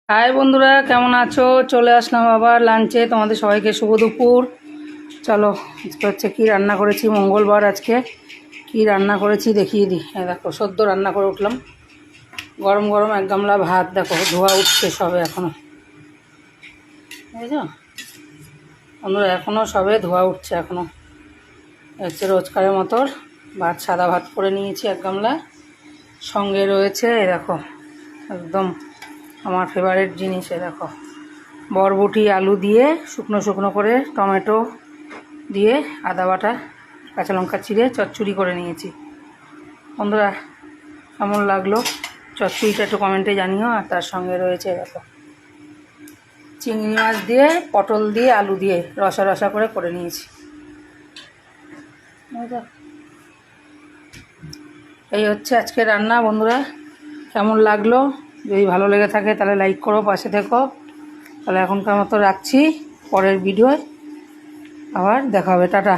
High বন্ধুরা, কেমন আছো? চলে আসলাম আবার লাঞ্চে। তোমাদের সবাইকে শুভ দুপুর। চলো, আজকে হচ্ছে কী রান্না করেছি, মঙ্গলবার আজকে কী রান্না করেছি দেখিয়ে দিই। দেখো, সদ্য রান্না করে উঠলাম। গরম গরম এক গামলা ভাত, দেখো ধোয়া উঠছে সবে এখনও, বুঝেছো বন্ধুরা? এখনও সবে ধোয়া উঠছে, এখনও হচ্ছে রোজকারের মতো ভাত, সাদা ভাত করে নিয়েছি এক গামলা। সঙ্গে রয়েছে দেখো একদম আমার ফেভারিট জিনিস, দেখো বরবটি আলু দিয়ে শুকনো শুকনো করে টমেটো দিয়ে আদা বাটা কাঁচা লঙ্কা চিড়ে চচ্চড়ি করে নিয়েছি। বন্ধুরা কেমন লাগলো চচ্চড়িটা একটু কমেন্টে জানিও। আর তার সঙ্গে রয়েছে দেখো চিংড়ি মাছ দিয়ে পটল দিয়ে আলু দিয়ে রসা রসা করে নিয়েছি। এই হচ্ছে আজকে রান্না। বন্ধুরা কেমন লাগলো? যদি ভালো লেগে থাকে তাহলে লাইক করো, পাশে থেকো। তাহলে এখনকার মতো রাখছি, পরের ভিডিওয় আবার দেখা হবে, টাটা।